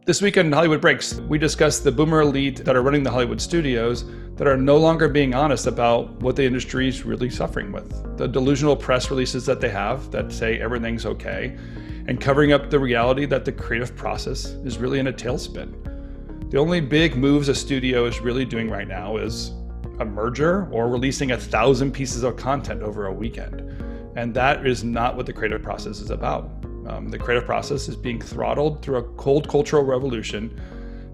This week on Hollywood Breaks, we discuss the boomer elite that are running the Hollywood studios that are no longer being honest about what the industry is really suffering with. The delusional press releases that they have that say everything's okay, and covering up the reality that the creative process is really in a tailspin. The only big moves a studio is really doing right now is a merger or releasing 1,000 pieces of content over a weekend. And that is not what the creative process is about. The creative process is being throttled through a cold cultural revolution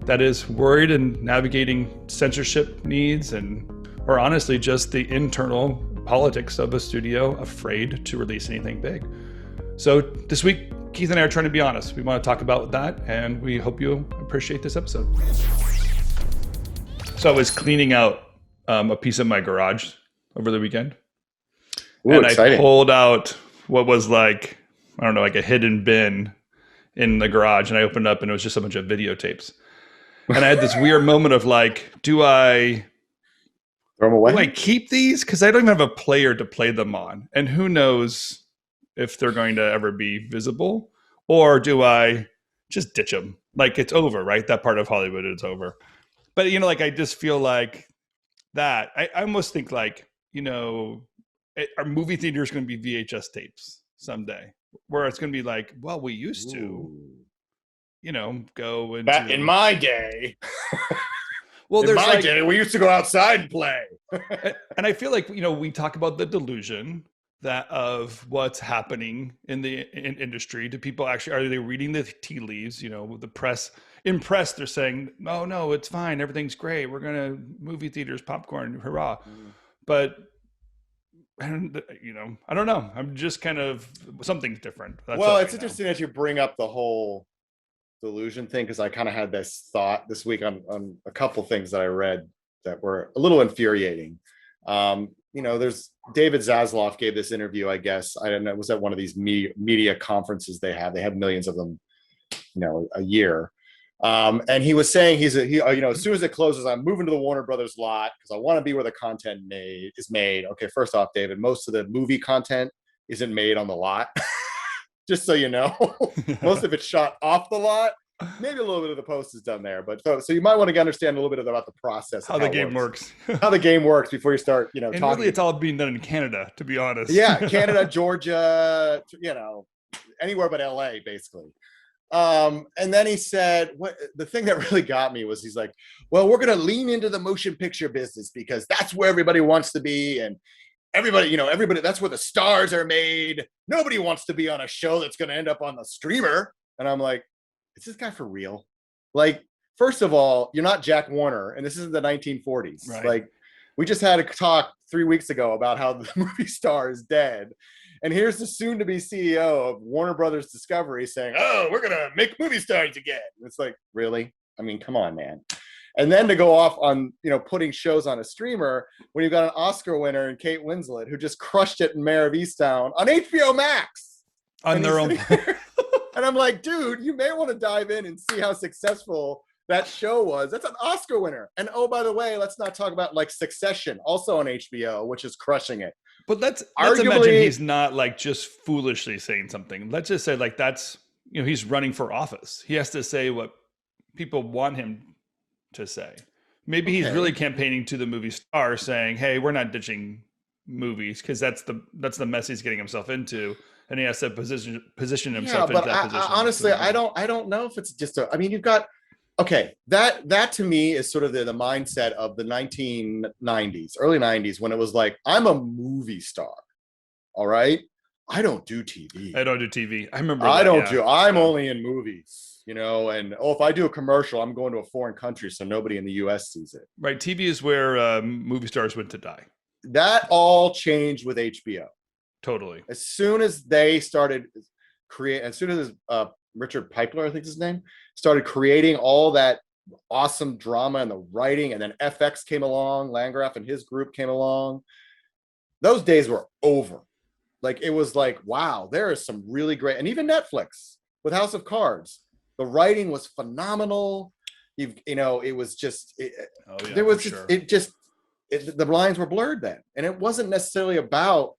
that is worried and navigating censorship needs or honestly just the internal politics of a studio afraid to release anything big. So this week, Keith and I are trying to be honest. We want to talk about that, and we hope you appreciate this episode. So I was cleaning out a piece of my garage over the weekend. Ooh, and exciting. I pulled out what was like a hidden bin in the garage, and I opened it up and it was just a bunch of videotapes. And I had this weird moment of like, do I Throw them away? do I keep these? Because I don't even have a player to play them on. And who knows if they're going to ever be visible, or do I just ditch them? Like it's over, right? That part of Hollywood is over. But I just feel like that. I almost think like, are movie theaters going to be VHS tapes someday? Where it's going to be like, well, we used to, go into... Back in my day. Well, in my day, we used to go outside and play. And I feel like, we talk about the delusion that of what's happening in the industry. Do people actually, are they reading the tea leaves? The press, in press, they're saying, no, it's fine. Everything's great. We're going to movie theaters, popcorn, hurrah. But I don't know. I'm just kind of, something's different. That's well, it's interesting that you bring up the whole delusion thing, because I kind of had this thought this week on a couple things that I read that were a little infuriating. There's David Zaslav gave this interview, I guess. I don't know, it was at one of these media conferences they have. They have millions of them, a year. And he was saying as soon as it closes, I'm moving to the Warner Brothers lot because I want to be where the content is made. Okay, first off, David, most of the movie content isn't made on the lot. Just so you know, most of it's shot off the lot. Maybe a little bit of the post is done there, but so you might want to understand a little bit about the process, how the game works, how the game works before you start, and talking. Really, it's all being done in Canada, to be honest. Yeah, Canada, Georgia, anywhere but LA, basically. And then he said, the thing that really got me was he's like, well, we're going to lean into the motion picture business because that's where everybody wants to be. And everybody, that's where the stars are made. Nobody wants to be on a show that's going to end up on the streamer. And I'm like, is this guy for real? Like, first of all, you're not Jack Warner, and this isn't the 1940s. Right. Like, we just had a talk 3 weeks ago about how the movie star is dead. And here's the soon-to-be CEO of Warner Brothers Discovery saying, oh, we're going to make movie stars again. It's like, really? I mean, come on, man. And then to go off on, putting shows on a streamer when you've got an Oscar winner in Kate Winslet who just crushed it in Mayor of Easttown on HBO Max. On their own. And I'm like, dude, you may want to dive in and see how successful that show was. That's an Oscar winner. And oh, by the way, let's not talk about like Succession, also on HBO, which is crushing it. But let's imagine he's not like just foolishly saying something. Let's just say like that's, he's running for office. He has to say what people want him to say. Maybe he's really campaigning to the movie star saying, hey, we're not ditching movies, because that's the mess he's getting himself into. And he has to position himself into that position. Honestly, I don't know if it's just you've got, that to me is sort of the mindset of the 1990s, early 90s, when it was like, I'm a movie star. All right. I don't do TV. I don't do TV. I remember. I'm only in movies, and if I do a commercial, I'm going to a foreign country so nobody in the US sees it. Right. TV is where movie stars went to die. That all changed with HBO. Totally. As soon as they started as soon as Richard Pipler, I think is his name, started creating all that awesome drama and the writing, and then FX came along, Landgraf and his group came along, those days were over. Like, it was like, wow, there is some really great, and even Netflix with House of Cards, the writing was phenomenal. It was just, the lines were blurred then, and it wasn't necessarily about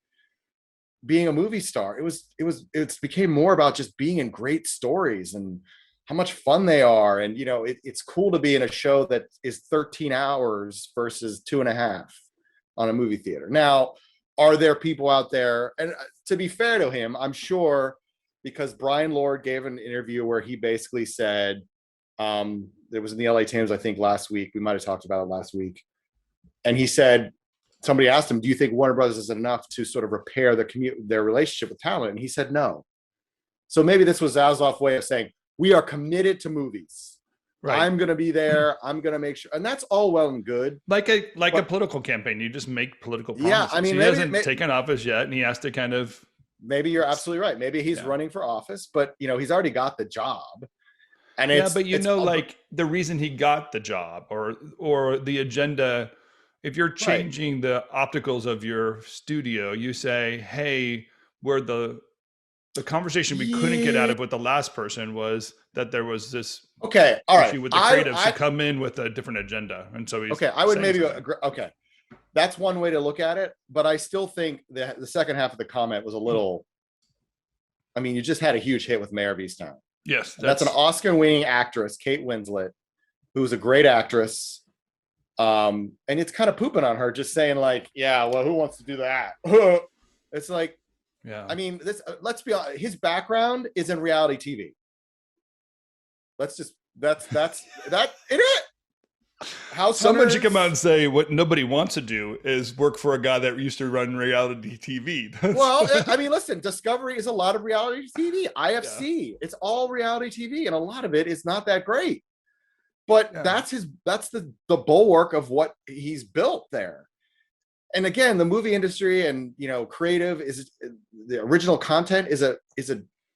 being a movie star. It became more about just being in great stories and how much fun they are. And, it's cool to be in a show that is 13 hours versus 2.5 on a movie theater. Now, are there people out there, and to be fair to him, I'm sure, because Brian Lord gave an interview where he basically said, it was in the LA Times, I think last week, we might've talked about it last week. And he said, somebody asked him, do you think Warner Brothers is enough to sort of repair their relationship with talent? And he said, no. So maybe this was Zaslav's way of saying, we are committed to movies. Right. I'm going to be there. I'm going to make sure. And that's all well and good. Like a political campaign. You just make political promises. Yeah, I mean, he hasn't taken office yet, and he has to kind of. Maybe you're absolutely right. Maybe he's running for office, but he's already got the job. And but like the reason he got the job or the agenda, if you're changing the opticals of your studio, you say, hey, where the conversation we couldn't get out of with the last person was that there was this issue with the creatives to come in with a different agenda. And so he's I would maybe agree. Okay. That's one way to look at it, but I still think that the second half of the comment was a little, I mean, you just had a huge hit with Maher of Easttown. Yes. That's an Oscar-winning actress, Kate Winslet, who's a great actress. And it's kind of pooping on her, just saying like, yeah, well, who wants to do that? It's like, yeah. I mean, let's be honest, his background is in reality TV. That's it. Someone should come out and say what nobody wants to do is work for a guy that used to run reality TV. Well, I mean, listen, Discovery is a lot of reality TV. IFC, it's all reality TV, and a lot of it is not that great. But that's the bulwark of what he's built there. And again, the movie industry and creative is the original content is a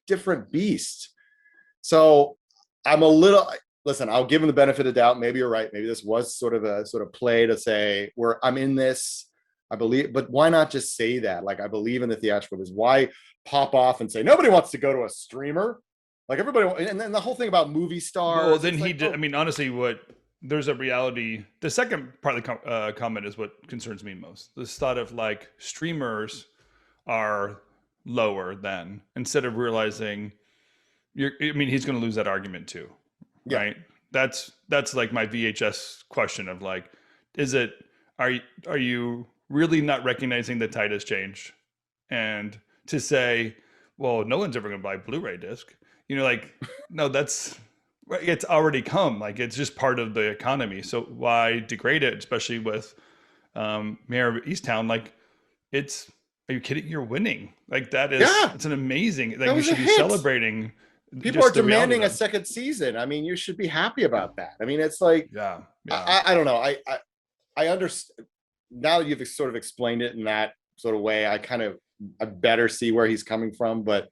different beast. So I'm a little. Listen, I'll give him the benefit of the doubt. Maybe you're right. Maybe this was sort of a play to say, I'm in this, I believe, but why not just say that? Like, I believe in the theatrical business. Why pop off and say, nobody wants to go to a streamer? Like everybody, and then the whole thing about movie stars. Well, then he did. I mean, honestly, there's a reality. The second part of the comment is what concerns me most. This thought of like streamers are lower than, instead of realizing he's going to lose that argument too. Yeah. Right. That's like my VHS question of like, are you really not recognizing the tide has changed? And to say, well, no one's ever going to buy Blu-ray disc, no, it's already come. Like, it's just part of the economy. So why degrade it, especially with Maher of Easttown? Like, are you kidding? You're winning. Like, it's an amazing, like, we should be celebrating. People are demanding a second season. I mean, you should be happy about that. I mean, it's like, I don't know. I understand now that you've sort of explained it in that sort of way. I better see where he's coming from, but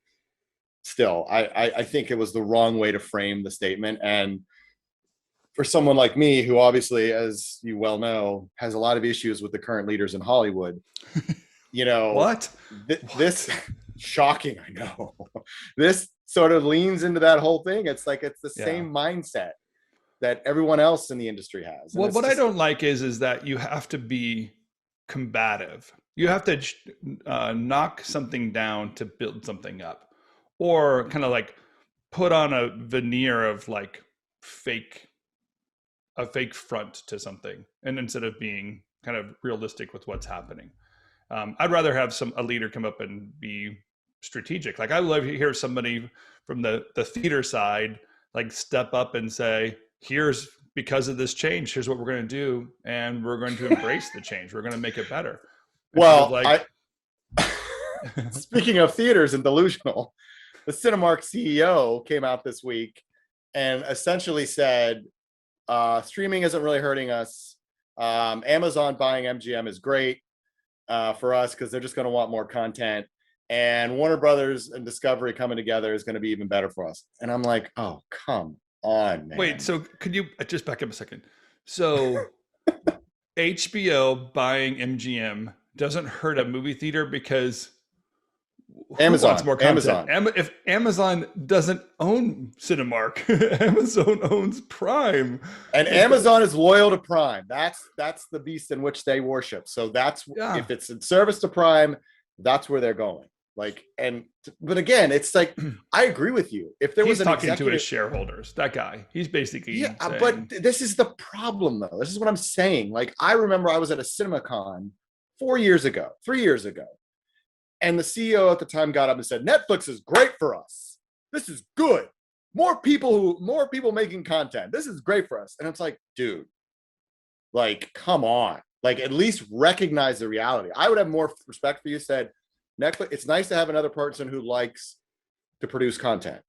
still, I think it was the wrong way to frame the statement. And for someone like me, who obviously, as you well know, has a lot of issues with the current leaders in Hollywood, what? This shocking. I know this sort of leans into that whole thing. It's like, it's the same mindset that everyone else in the industry has. Well, what I don't like is that you have to be combative. You have to knock something down to build something up, or kind of like put on a veneer of like a fake front to something. And instead of being kind of realistic with what's happening, I'd rather have a leader come up and be strategic. Like, I love to hear somebody from the theater side, like, step up and say, because of this change, here's what we're going to do. And we're going to embrace the change. We're going to make it better. Well, speaking of theaters and delusional, the Cinemark CEO came out this week and essentially said, streaming isn't really hurting us. Amazon buying MGM is great for us because they're just going to want more content. And Warner Brothers and Discovery coming together is going to be even better for us. And I'm like, oh, come on, man. Wait, so could you just back up a second? So HBO buying MGM doesn't hurt a movie theater because Amazon wants more content. If Amazon doesn't own Cinemark, Amazon owns Prime, and Amazon is loyal to Prime. That's the beast in which they worship. So if it's in service to Prime, that's where they're going. But again, it's like, I agree with you. If there was He's an talking to executive, his shareholders, that guy, he's basically yeah, saying, but this is the problem though. This is what I'm saying. Like, I remember I was at a CinemaCon 3 years ago, and the CEO at the time got up and said, Netflix is great for us. This is good. More people making content. This is great for us. And it's like, dude, like, come on. Like, at least recognize the reality. I would have more respect for you said, Netflix, it's nice to have another person who likes to produce content,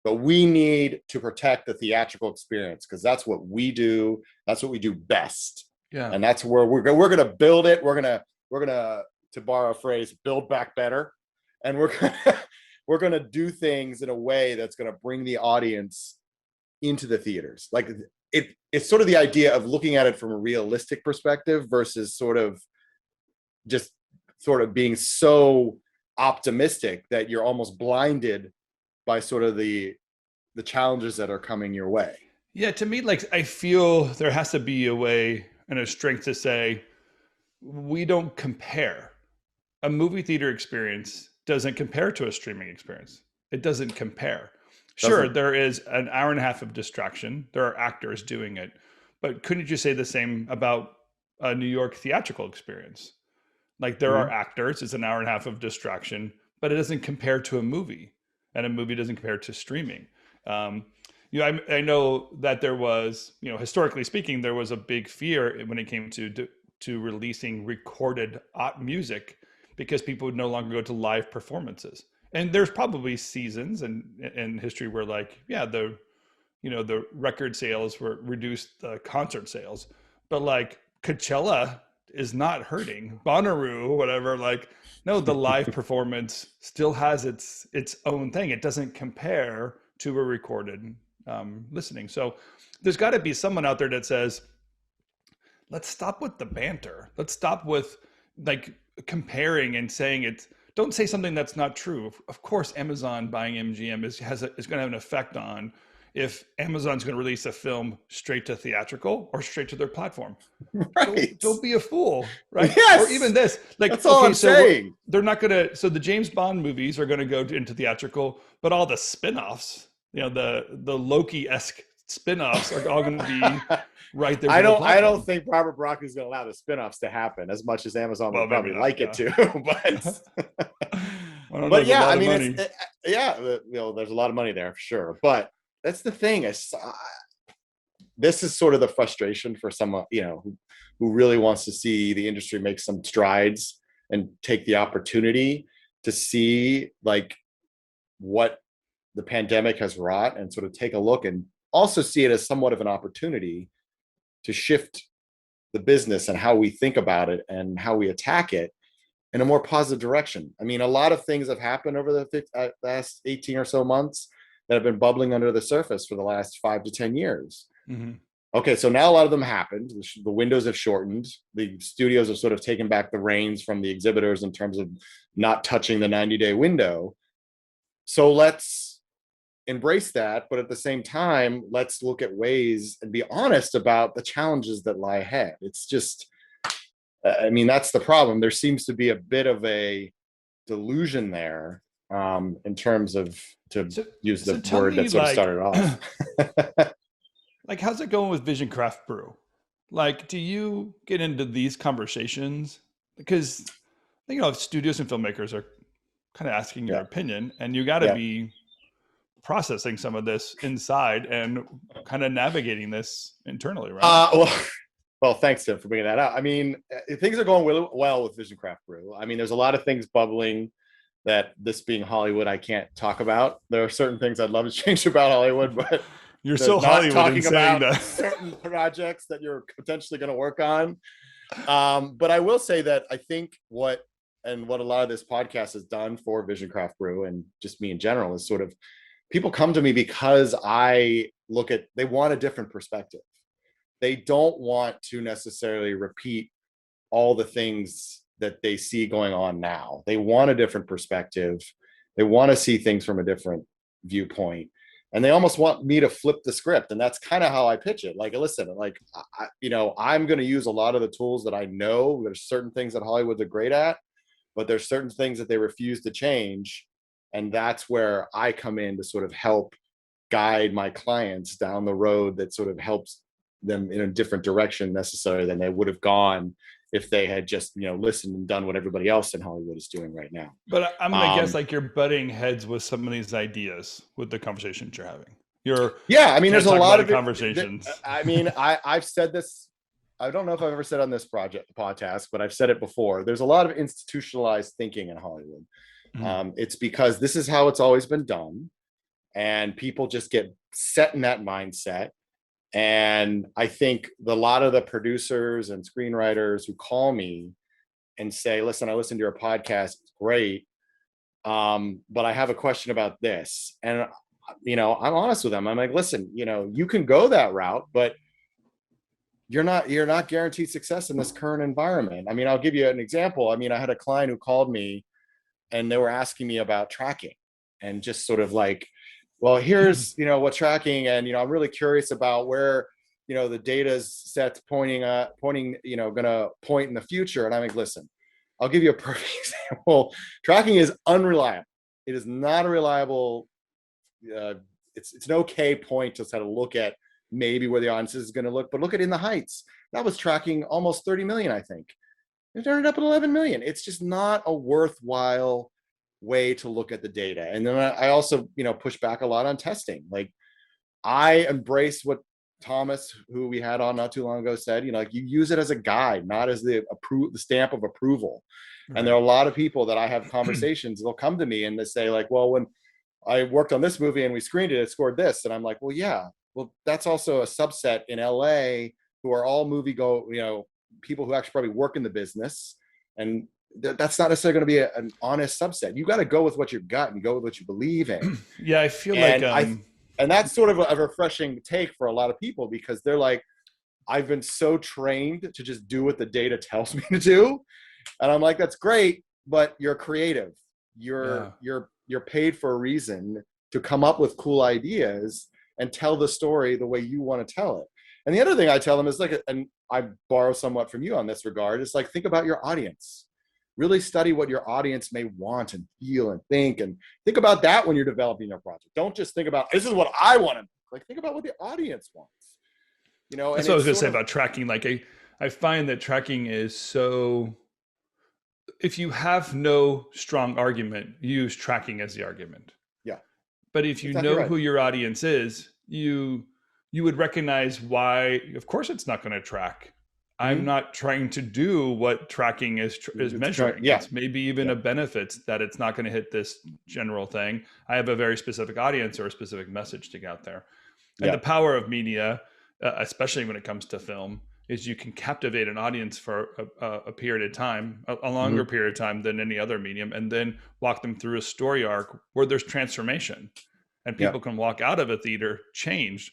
but we need to protect the theatrical experience because that's what we do. That's what we do best. yeah. And that's where we're going to build it. We're going to, to borrow a phrase, build back better. And we're going to do things in a way that's going to bring the audience into the theaters. Like, it's sort of the idea of looking at it from a realistic perspective versus sort of being so optimistic that you're almost blinded by sort of the challenges that are coming your way. Yeah, to me, like, I feel there has to be a way and a strength to say we don't compare. A movie theater experience doesn't compare to a streaming experience. It doesn't compare. Sure, there is an hour and a half of distraction. There are actors doing it. But couldn't you say the same about a New York theatrical experience? Like, there are actors, it's an hour and a half of distraction, but it doesn't compare to a movie, and a movie doesn't compare to streaming. I know that there was, historically speaking, there was a big fear when it came to releasing recorded music because people would no longer go to live performances. And there's probably seasons in history where, like, yeah, the record sales were reduced concert sales, but like Coachella is not hurting, Bonnaroo, whatever. Like, no, the live performance still has its own thing. It doesn't compare to a recorded listening. So there's got to be someone out there that says, let's stop with the banter. Let's stop with like comparing and saying don't say something that's not true. Of course, Amazon buying MGM is going to have an effect on if Amazon's going to release a film straight to theatrical or straight to their platform. Right. Don't be a fool, right? Yes. Or even this, like, that's all I'm saying. They're not going to, so the James Bond movies are going to go into theatrical, but all the spin-offs, the Loki-esque spin-offs are all going to be right there. I don't think Robert Broccoli is going to allow the spin-offs to happen as much as Amazon would probably like it to, but yeah, I mean, there's a lot of money there for sure. But that's the thing. This is sort of the frustration for someone, who really wants to see the industry make some strides and take the opportunity to see like what the pandemic has wrought and sort of take a look and also see it as somewhat of an opportunity to shift the business and how we think about it and how we attack it in a more positive direction. I mean, a lot of things have happened over the last 18 or so months that have been bubbling under the surface for the last 5 to 10 years. Mm-hmm. Okay, so now a lot of them happened. The windows have shortened. The studios have sort of taken back the reins from the exhibitors in terms of not touching the 90-day window. So let's embrace that, but at the same time, let's look at ways and be honest about the challenges that lie ahead. It's just, I mean, that's the problem. There seems to be a bit of a delusion there in terms of, use the word that sort of started off. Like, how's it going with Vision Craft Brew? Like, do you get into these conversations? Because, studios and filmmakers are kind of asking your opinion, and you got to be processing some of this inside and kind of navigating this internally, right? Well, thanks, Tim, for bringing that out. I mean, things are going really well with Vision Craft Brew. I mean, there's a lot of things bubbling that, this being Hollywood, I can't talk about. There are certain things I'd love to change about Hollywood, but you're so Hollywood talking about that. certain projects that you're potentially going to work on. But I will say that I think what a lot of this podcast has done for Vision Craft Brew, and just me in general, is sort of, people come to me because they want a different perspective. They don't want to necessarily repeat all the things that they see going on now. They want a different perspective. They want to see things from a different viewpoint. And they almost want me to flip the script. And that's kind of how I pitch it. Like, listen, like, I'm going to use a lot of the tools that I know. There's certain things that Hollywood's are great at, but there's certain things that they refuse to change. And that's where I come in to sort of help guide my clients down the road that sort of helps them in a different direction necessarily than they would have gone if they had just, listened and done what everybody else in Hollywood is doing right now. But I'm going to guess like you're butting heads with some of these ideas with the conversations you're having. Yeah, I mean, there's a lot of conversations. I mean, I've said this. I don't know if I've ever said on this podcast, but I've said it before. There's a lot of institutionalized thinking in Hollywood. It's because this is how it's always been done, and people just get set in that mindset. And I think a lot of the producers and screenwriters who call me and say, listen, I listened to your podcast, it's great, but I have a question about this. And, I'm honest with them. I'm like, listen, you can go that route, but you're not guaranteed success in this current environment. I mean, I'll give you an example. I mean, I had a client who called me and they were asking me about tracking and just sort of like, well, here's, what tracking, and, I'm really curious about where, the data set's pointing, going to point in the future. And I'm like, listen, I'll give you a perfect example. Tracking is unreliable. It is not a reliable, it's an okay point to sort of look at maybe where the audience is going to look, but look at In the Heights. That was tracking almost 30 million, I think. It ended up at 11 million. It's just not a worthwhile way to look at the data. And then I also, push back a lot on testing. Like, I embrace what Thomas, who we had on not too long ago, said, you use it as a guide, not as the stamp of approval. Right. And there are a lot of people that I have conversations, they'll come to me and they say like, well, when I worked on this movie and we screened it, it scored this. And I'm like, well, yeah, well, that's also a subset in LA who are all people who actually probably work in the business. And that's not necessarily going to be an honest subset. You got to go with what you've got and go with what you believe in. Yeah, I feel and that's sort of a refreshing take for a lot of people, because they're like, I've been so trained to just do what the data tells me to do. And I'm like, that's great, but you're creative. You're paid for a reason to come up with cool ideas and tell the story the way you want to tell it. And the other thing I tell them is like, and I borrow somewhat from you on this regard, is like, think about your audience. Really study what your audience may want and feel and think about that when you're developing your project. Don't just think about, this is what I want to, like, think about what the audience wants. That's what I was going to say about tracking. Like, I find that tracking is so, if you have no strong argument, use tracking as the argument. Yeah. But if you know who your audience is, you would recognize why, of course, it's not going to track. I'm not trying to do what tracking is measuring. Yeah. It's maybe even a benefit that it's not going to hit this general thing. I have a very specific audience or a specific message to get out there. And the power of media, especially when it comes to film, is you can captivate an audience for a period of time, a longer period of time than any other medium, and then walk them through a story arc where there's transformation and people can walk out of a theater changed.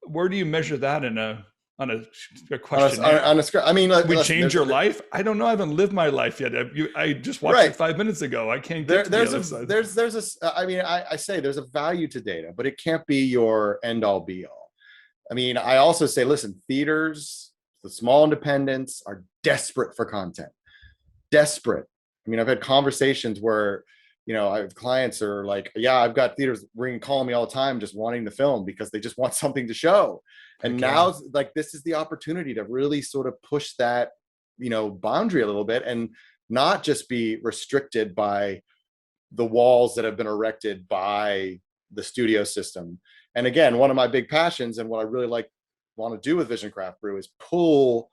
Where do you measure that on a questionnaire? On a script. I mean, like, we change your life. I don't know. I haven't lived my life yet. I just watched it 5 minutes ago. I can't get to the other side. I mean, I say there's a value to data, but it can't be your end all be all. I mean, I also say, listen, theaters, the small independents are desperate for content. Desperate. I mean, I've had conversations where, I have clients are like, yeah, I've got theaters calling me all the time, just wanting the film because they just want something to show. And now, like, this is the opportunity to really sort of push that, boundary a little bit and not just be restricted by the walls that have been erected by the studio system. And again, one of my big passions and what I really want to do with Vision Craft Brew is pull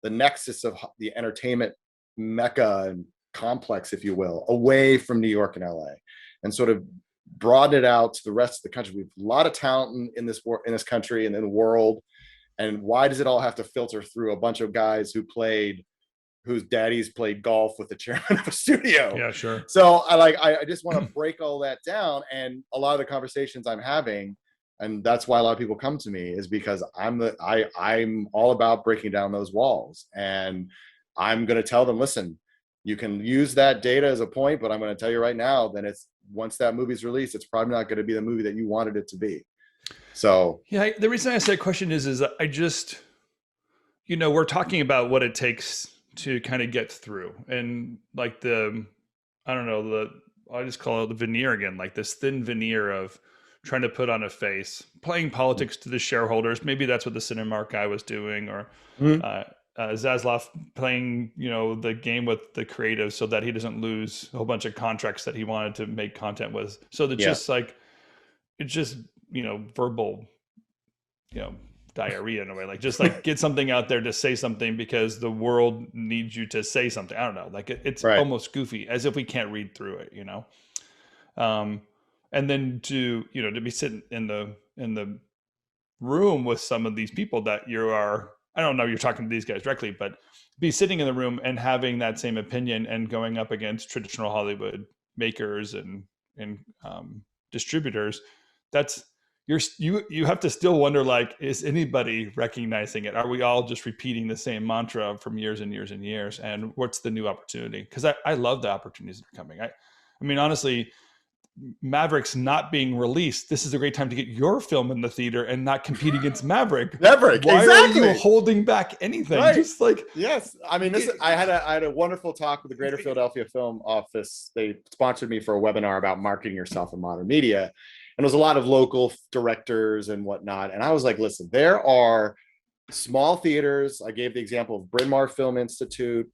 the nexus of the entertainment mecca and complex, if you will, away from New York and LA, and sort of broaden it out to the rest of the country. We have a lot of talent in this country and in the world. And why does it all have to filter through a bunch of guys whose daddies played golf with the chairman of a studio? Yeah, sure. So I just want to break all that down. And a lot of the conversations I'm having, and that's why a lot of people come to me, is because I'm all about breaking down those walls. And I'm going to tell them, listen, you can use that data as a point, but I'm going to tell you right now that once that movie's released, it's probably not going to be the movie that you wanted it to be. So yeah, the reason I asked that question is I just, we're talking about what it takes to kind of get through. And like I don't know, I just call it the veneer again, like this thin veneer of trying to put on a face, playing politics to the shareholders. Maybe that's what the Cinemark guy was doing, or Mhm. Zaslav playing, the game with the creative so that he doesn't lose a whole bunch of contracts that he wanted to make content with. So that Yeah. just like, it's just, verbal, you know, diarrhea in a way, like just like get something out there to say something because the world needs you to say something. I don't know. Like it's Right. almost goofy, as if we can't read through it. Um, and then to be sitting in the room with some of these people that I don't know, you're talking to these guys directly, but be sitting in the room and having that same opinion and going up against traditional Hollywood makers and distributors. That's you have to still wonder, like, is anybody recognizing it? Are we all just repeating the same mantra from years and years and years? And what's the new opportunity? Because I love the opportunities that are coming. I mean, honestly, Maverick's not being released. This is a great time to get your film in the theater and not compete against Maverick. Maverick, Why are you exactly. holding back anything? Right. Just like, Yes. I mean, I had a wonderful talk with the Greater Philadelphia Film Office. They sponsored me for a webinar about marketing yourself in modern media. And there was a lot of local directors and whatnot. And I was like, listen, there are small theaters. I gave the example of Bryn Mawr Film Institute.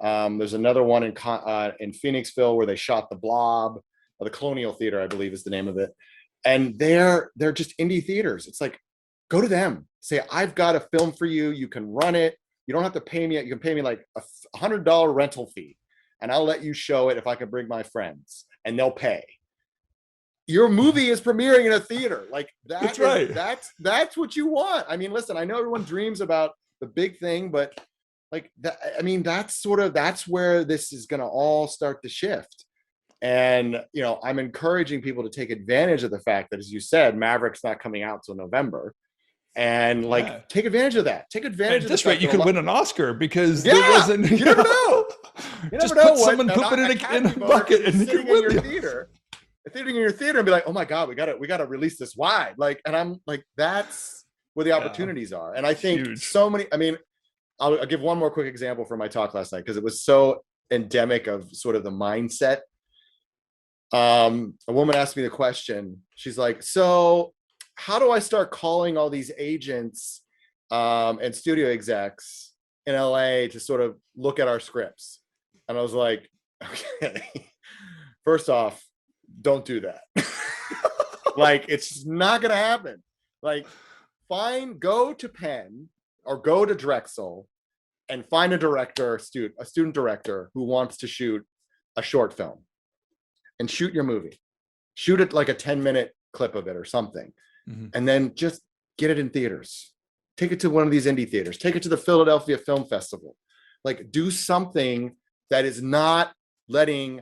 There's another one in Phoenixville where they shot The Blob, or the Colonial Theater, I believe is the name of it. And they're just indie theaters. It's like, go to them. Say, I've got a film for you. You can run it. You don't have to pay me. You can pay me like $100 rental fee, and I'll let you show it if I can bring my friends, and they'll pay. Your movie is premiering in a theater. Like that's right. That's what you want. I mean, listen, I know everyone dreams about the big thing, but like that, I mean, that's where this is going to all start to shift. And, I'm encouraging people to take advantage of the fact that, as you said, Maverick's not coming out till November. And take advantage of that. Take advantage of this rate, you could win an Oscar because there wasn't. You never know. You never know. Someone poop it in a bucket and you can win your theater. Sitting in your theater and be like, oh my God, we got to release this wide. Like, and I'm like, that's where the opportunities are. And I think so many. I mean, I'll give one more quick example from my talk last night because it was so endemic of sort of the mindset. A woman asked me the question. She's like, so how do I start calling all these agents and studio execs in LA to sort of look at our scripts? And I was like, okay, first off, don't do that. Like, it's not going to happen. Like, go to Penn or go to Drexel and find a student director who wants to shoot a short film. And shoot your movie. Shoot it like a 10-minute clip of it or something. Mm-hmm. And then just get it in theaters. Take it to one of these indie theaters. Take it to the Philadelphia Film Festival. Like, do something that is not letting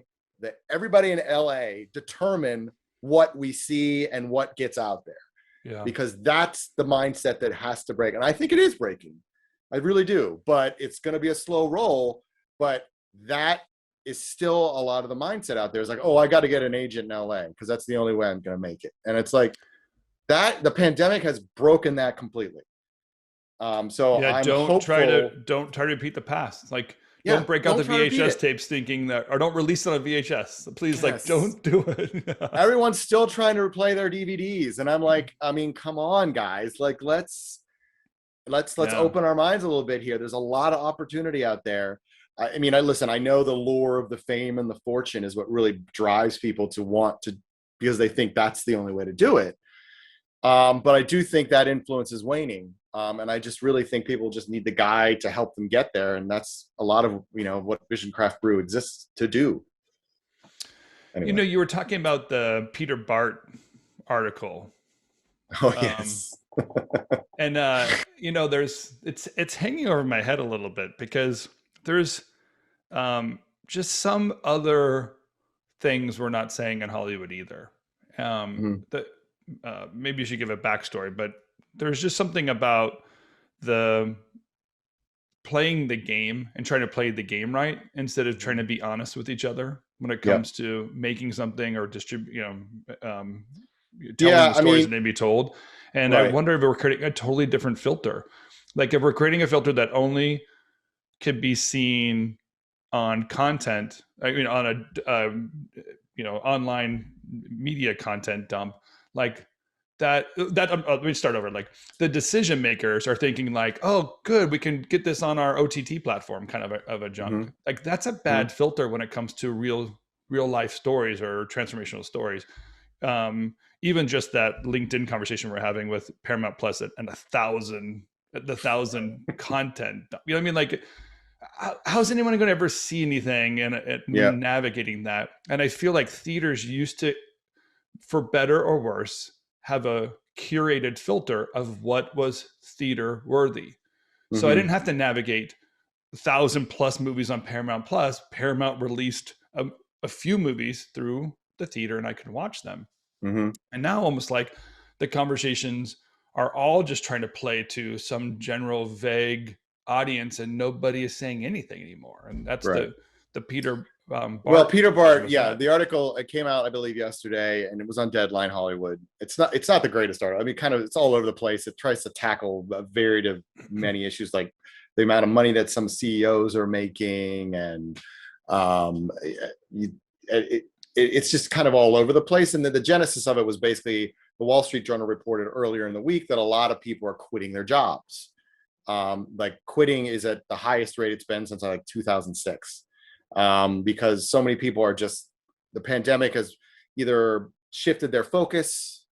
everybody in LA determine what we see and what gets out there. Yeah. Because that's the mindset that has to break. And I think it is breaking. I really do. But it's going to be a slow roll. But that is still a lot of the mindset out there. Is like, oh, I got to get an agent in LA because that's the only way I'm going to make it. And it's like that the pandemic has broken that completely. So yeah, don't try to repeat the past. Like, don't break out the VHS tapes thinking that, or don't release it on VHS. Please, like, don't do it. Everyone's still trying to replay their DVDs. And I'm like, I mean, come on, guys. Like, let's open our minds a little bit here. There's a lot of opportunity out there. I mean, I know the lure of the fame and the fortune is what really drives people to want to, because they think that's the only way to do it. But I do think that influence is waning. And I just really think people just need the guy to help them get there. And that's a lot of, what Vision Craft Brew exists to do. Anyway. You were talking about the Peter Bart article. Oh, yes. And, it's hanging over my head a little bit because there's just some other things we're not saying in Hollywood either. Maybe you should give a backstory, but there's just something about the playing the game and trying to play the game right instead of trying to be honest with each other when it comes to making something or telling the stories that need to be told. And I wonder if we're creating a totally different filter. Like, if we're creating a filter that only could be seen on content, I mean, on a online media content dump, like let me start over. Like the decision makers are thinking like, oh, good, we can get this on our OTT platform, kind of a junk. Mm-hmm. Like that's a bad filter when it comes to real life stories or transformational stories. Even just that LinkedIn conversation we're having with Paramount Plus and the thousand content. You know what I mean? Like, how's anyone going to ever see anything and Yeah. navigating that? And I feel like theaters used to, for better or worse, have a curated filter of what was theater worthy. So I Mm-hmm. didn't have to navigate 1,000+ movies on Paramount Plus. Paramount released a few movies through the theater and I could watch them. Mm-hmm. And now almost like the conversations are all just trying to play to some general vague audience and nobody is saying anything anymore. And that's Right. the Peter Bart. Well, Peter Bart, yeah, that. the article, it came out, I believe, yesterday, and it was on Deadline Hollywood. It's not the greatest article. I mean, kind of, it's all over the place. It tries to tackle a varied of many issues, like the amount of money that some CEOs are making, and it's just kind of all over the place. And then the genesis of it was basically the Wall Street Journal reported earlier in the week that a lot of people are quitting their jobs. Like quitting is at the highest rate it's been since like 2006. Because so many people are just, the pandemic has either shifted their focus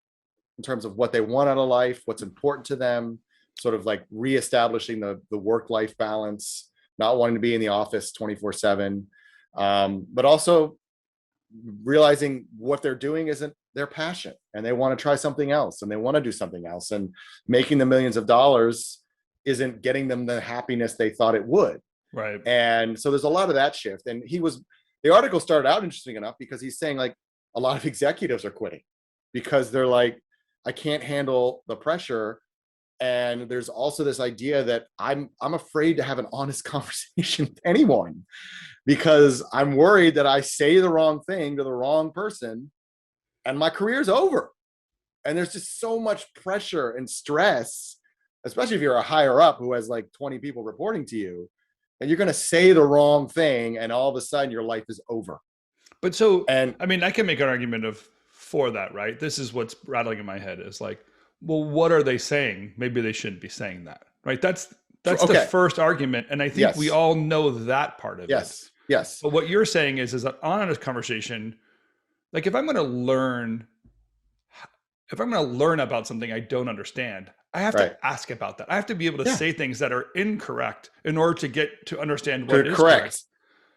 in terms of what they want out of life, what's important to them, sort of like reestablishing the work-life balance, not wanting to be in the office 24/7, but also realizing what they're doing isn't their passion and they want to try something else and they want to do something else, and making the millions of dollars isn't getting them the happiness they thought it would. Right. And so there's a lot of that shift. And the article started out interesting enough because he's saying like a lot of executives are quitting because they're like, I can't handle the pressure. And there's also this idea that I'm afraid to have an honest conversation with anyone because I'm worried that I say the wrong thing to the wrong person and my career's over. And there's just so much pressure and stress, especially if you're a higher up who has like 20 people reporting to you, and you're going to say the wrong thing and all of a sudden your life is over. But so, and I mean, I can make an argument for that, right? This is what's rattling in my head is like, well, what are they saying? Maybe they shouldn't be saying that, right? That's okay. The first argument. And I think we all know that part of it. Yes. But what you're saying is an honest conversation. Like if I'm going to learn about something I don't understand, I have to ask about that. I have to be able to say things that are incorrect in order to get to understand what is correct.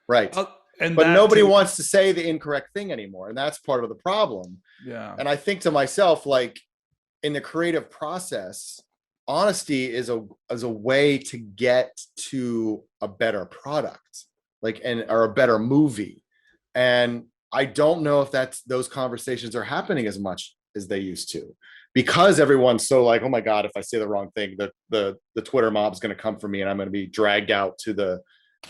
Right. But nobody wants to say the incorrect thing anymore. And that's part of the problem. Yeah. And I think to myself, like in the creative process, honesty is a way to get to a better product, or a better movie. And I don't know if those conversations are happening as much as they used to, because everyone's so like, oh my God, if I say the wrong thing, the Twitter mob's going to come for me and I'm going to be dragged out to the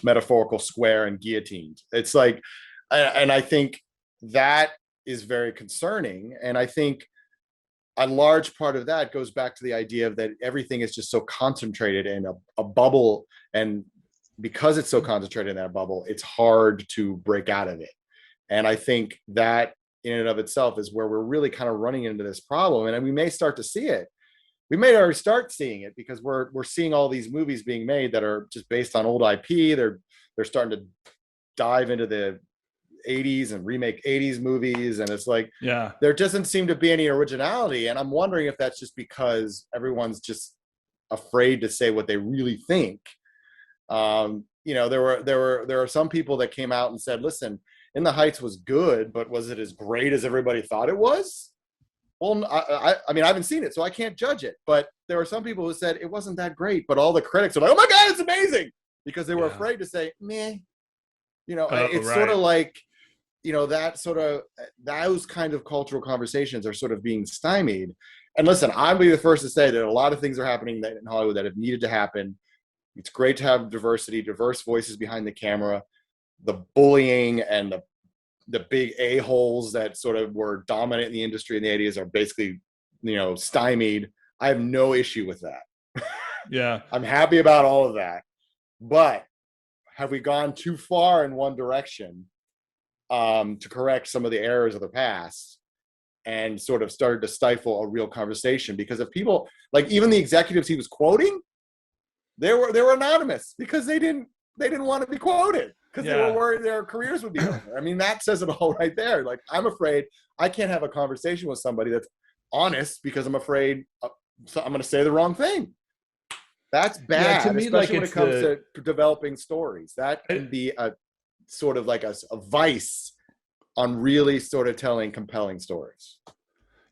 metaphorical square and guillotined. It's like, and I think that is very concerning. And I think a large part of that goes back to the idea of that everything is just so concentrated in a bubble. And because it's so concentrated in that bubble, it's hard to break out of it. And I think that in and of itself is where we're really kind of running into this problem. And we may start to see it. We may already start seeing it because we're seeing all these movies being made that are just based on old IP. They're starting to dive into the 80s and remake 80s movies. And it's like, there doesn't seem to be any originality. And I'm wondering if that's just because everyone's just afraid to say what they really think. There are some people that came out and said, listen, In the Heights was good, but was it as great as everybody thought it was? Well, I mean, I haven't seen it, so I can't judge it. But there were some people who said it wasn't that great, but all the critics are like, oh my God, it's amazing, because they were afraid to say, meh. It's sort of like, those kind of cultural conversations are sort of being stymied. And listen, I'll be the first to say that a lot of things are happening in Hollywood that have needed to happen. It's great to have diversity, diverse voices behind the camera. The bullying and the big a-holes that sort of were dominant in the industry in the 80s are basically, stymied. I have no issue with that. Yeah. I'm happy about all of that. But have we gone too far in one direction to correct some of the errors of the past, and sort of started to stifle a real conversation? Because if people, like even the executives he was quoting, they were anonymous because they didn't want to be quoted, because they were worried their careers would be over. I mean, that says it all right there. Like, I'm afraid I can't have a conversation with somebody that's honest because I'm afraid I'm going to say the wrong thing. That's bad, to me, especially like, when it comes to developing stories. That can be a sort of like a vice on really sort of telling compelling stories.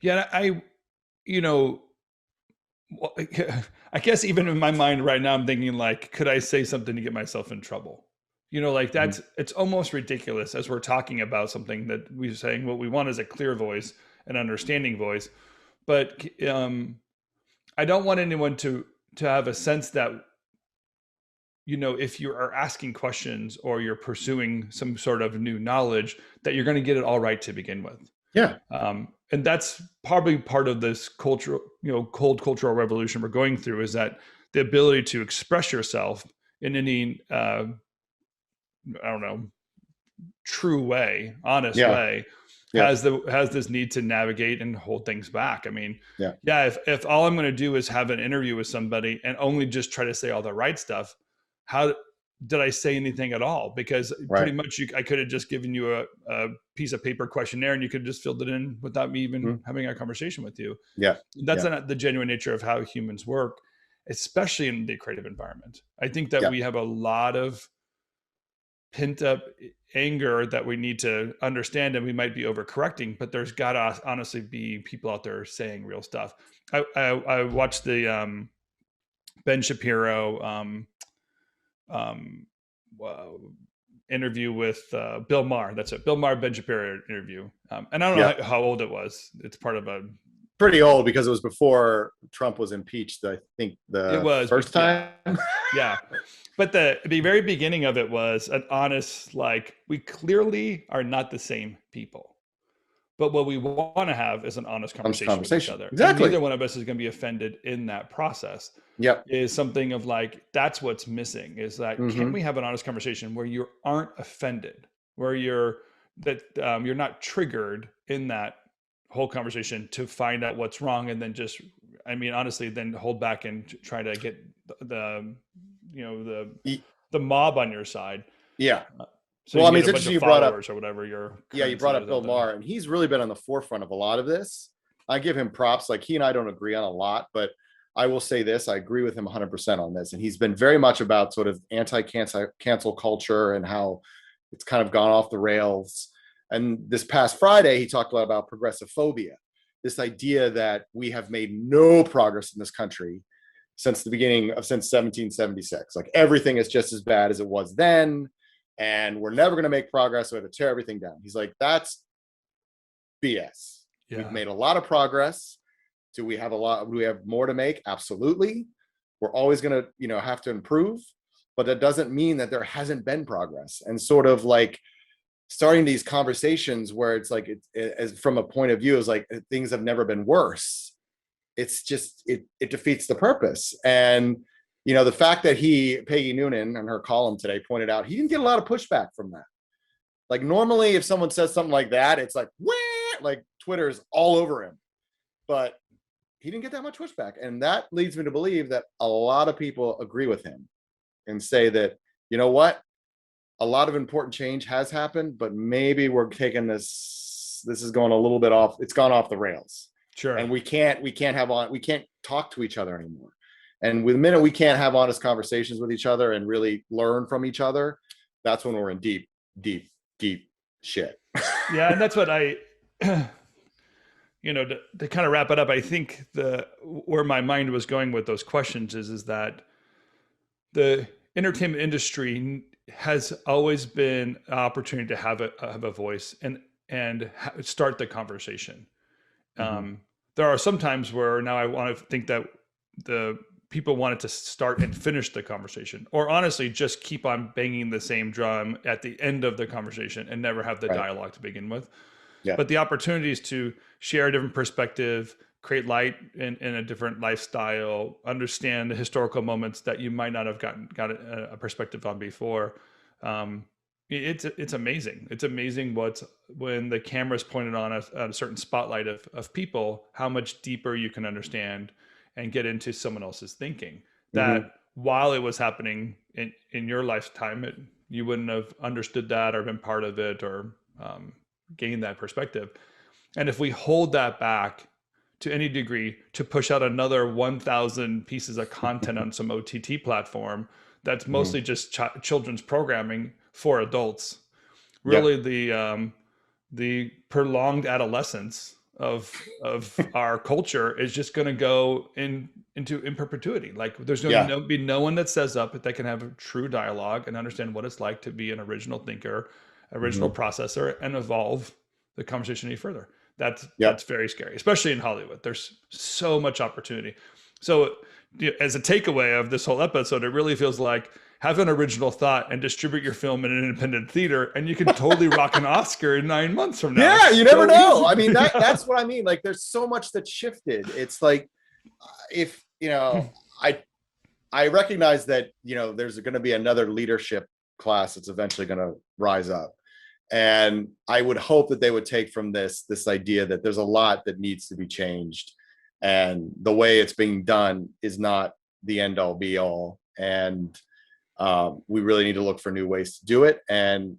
Yeah, well, I guess even in my mind right now, I'm thinking like, could I say something to get myself in trouble? Like that's, it's almost ridiculous as we're talking about something that we're saying what we want is a clear voice, an understanding voice. But I don't want anyone to have a sense that, if you are asking questions or you're pursuing some sort of new knowledge, that you're going to get it all right to begin with. Yeah. And that's probably part of this cultural, cold cultural revolution we're going through, is that the ability to express yourself in any, I don't know, true way, honest way, has this need to navigate and hold things back. I mean, if all I'm going to do is have an interview with somebody and only just try to say all the right stuff, how did I say anything at all? Because pretty much I could have just given you a piece of paper questionnaire and you could have just filled it in without me even having a conversation with you. That's not the genuine nature of how humans work, especially in the creative environment. I think that we have a lot of pent up anger that we need to understand, and we might be overcorrecting, but there's got to honestly be people out there saying real stuff. I watched the Ben Shapiro interview with Bill Maher. That's it. Bill Maher, Ben Shapiro interview. And I don't know how old it was. It's part of a pretty old because it was before Trump was impeached. I think it was first time. Yeah. But the very beginning of it was an honest, like, we clearly are not the same people. But what we want to have is an honest conversation with each other. Exactly. And neither one of us is going to be offended in that process. Is something of like, that's what's missing, is that can we have an honest conversation where you aren't offended, where you're not triggered in that whole conversation to find out what's wrong, and then just, honestly, then hold back and try to get the mob on your side. So well, it's interesting you brought up, or whatever you brought up Bill Maher, and he's really been on the forefront of a lot of this. I give him props. Like, he and I don't agree on a lot, but I will say this: I agree with him 100% on this. And he's been very much about sort of anti-cancel culture and how it's kind of gone off the rails. And this past Friday, he talked a lot about progressive phobia, this idea that we have made no progress in this country since 1776. Like, everything is just as bad as it was then, and we're never going to make progress. So we have to tear everything down. He's like, that's BS. We've made a lot of progress. Do we have more to make? Absolutely. We're always going to, have to improve, but that doesn't mean that there hasn't been progress. And sort of like starting these conversations where it's like, as from a point of view, is like, things have never been worse. It's just, it defeats the purpose. And, the fact that Peggy Noonan in her column today pointed out, he didn't get a lot of pushback from that. Like, normally if someone says something like that, it's like, wah! Like, Twitter's all over him, but he didn't get that much pushback. And that leads me to believe that a lot of people agree with him and say that, you know what, a lot of important change has happened, but maybe we're taking this is going a little bit off. It's gone off the rails. Sure. And we can't talk to each other anymore. And with the minute we can't have honest conversations with each other and really learn from each other, that's when we're in deep, deep, deep shit. Yeah. And that's what to kind of wrap it up, I think where my mind was going with those questions is that the entertainment industry has always been an opportunity to have a voice and start the conversation. There are some times where now I want to think that the people wanted to start and finish the conversation, or honestly just keep on banging the same drum at the end of the conversation and never have the dialogue to begin with. But the opportunities to share a different perspective, create light in a different lifestyle, understand the historical moments that you might not have got a perspective on before. It's amazing. It's amazing when the camera's pointed on a certain spotlight of people, how much deeper you can understand and get into someone else's thinking. That while it was happening in your lifetime, you wouldn't have understood that or been part of it or gained that perspective. And if we hold that back to any degree to push out another 1,000 pieces of content on some OTT platform, that's mostly just children's programming for adults. Really, the prolonged adolescence of our culture is just going to go into in perpetuity. Like there's going to be no one that says up that can have a true dialogue and understand what it's like to be an original thinker, original processor, and evolve the conversation any further. That's very scary, especially in Hollywood. There's so much opportunity. So as a takeaway of this whole episode, it really feels like have an original thought and distribute your film in an independent theater, and you can totally rock an Oscar in 9 months from now. Yeah, you never know. I mean, that's what I mean. Like, there's so much that shifted. It's like, if, I recognize that, there's going to be another leadership class that's eventually going to rise up. And I would hope that they would take from this idea that there's a lot that needs to be changed. And the way it's being done is not the end all be all. And we really need to look for new ways to do it. And,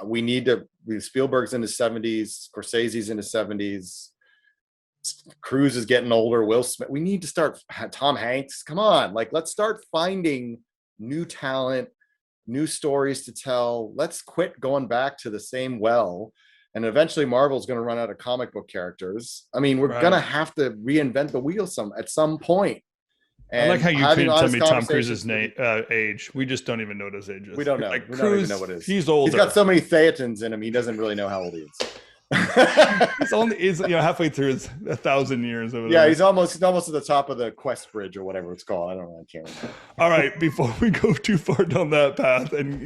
we need to, Spielberg's in his 70s, Scorsese's in his 70s, Cruise is getting older, Will Smith. We need to start, Tom Hanks, come on, like, let's start finding new talent, new stories to tell. Let's quit going back to the same well. And eventually Marvel's going to run out of comic book characters. I mean, we're going to have to reinvent the wheel at some point. And I like how you couldn't tell me Tom Cruise's age. We just don't even know what his age is. We don't know. Like, we Cruise, don't even know what it is. He's older. He's got so many theatins in him. He doesn't really know how old he is. he's halfway through his 1,000 years. He's almost at the top of the Quest Bridge or whatever it's called. I don't know. I can't remember. All right, before we go too far down that path and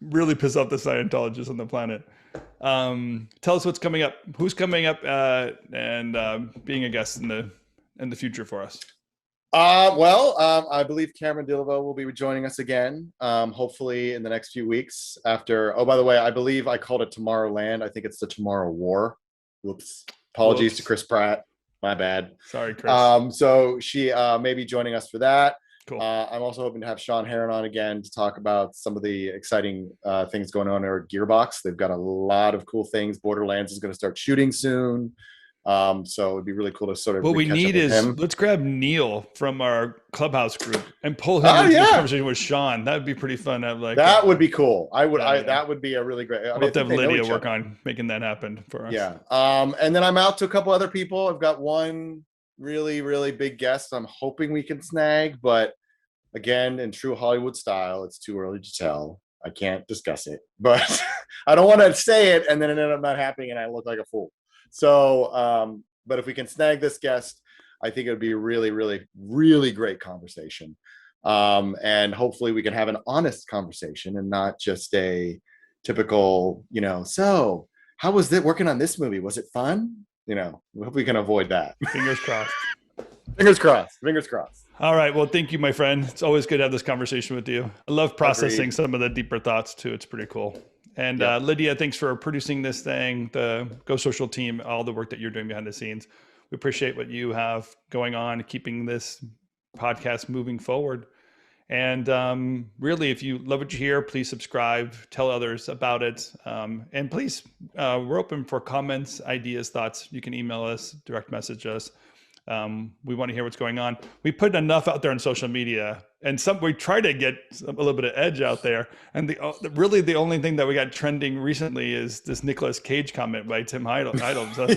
really piss off the Scientologists on the planet, tell us what's coming up. Who's coming up and being a guest in the future for us? I believe Cameron Dillavo will be joining us again, hopefully in the next few weeks after. Oh, by the way, I believe I called it Tomorrowland. I think it's the Tomorrow War. Whoops. Apologies to Chris Pratt. My bad. Sorry, Chris. So she may be joining us for that. Cool. I'm also hoping to have Sean Heron on again to talk about some of the exciting things going on at Gearbox. They've got a lot of cool things. Borderlands is going to start shooting soon. So it'd be really cool to sort of. What we need is let's grab Neil from our Clubhouse group and pull him into this conversation with Sean. That would be pretty fun. That would be cool. That would be a really great. I'll have to have Lydia work on making that happen for us. Yeah. And then I'm out to a couple other people. I've got one really, really big guest I'm hoping we can snag, but again, in true Hollywood style, it's too early to tell. I can't discuss it, but I don't want to say it and then it ended up not happening and I look like a fool. So, but if we can snag this guest, I think it would be a really, really, really great conversation. And hopefully we can have an honest conversation and not just a typical, so how was it working on this movie? Was it fun? We hope we can avoid that. Fingers crossed. Fingers crossed. Fingers crossed. All right. Well, thank you, my friend. It's always good to have this conversation with you. I love processing some of the deeper thoughts too. It's pretty cool. And Lydia, thanks for producing this thing, the Go Social team, all the work that you're doing behind the scenes. We appreciate what you have going on, keeping this podcast moving forward. And really, if you love what you hear, please subscribe, tell others about it. And please, we're open for comments, ideas, thoughts. You can email us, direct message us. We want to hear what's going on. We put enough out there on social media, and we try to get a little bit of edge out there. And really the only thing that we got trending recently is this Nicolas Cage comment by Tim Idle. So.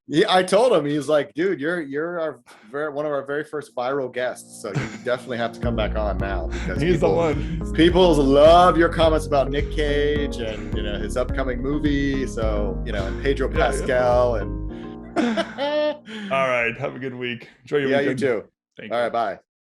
Yeah, I told him, he was like, dude, you're one of our very first viral guests, so you definitely have to come back on now because he's the one. People love your comments about Nick Cage and his upcoming movie. So and Pedro Pascal and. All right. Have a good week. Enjoy your weekend. You too. Thank you. All right. Bye.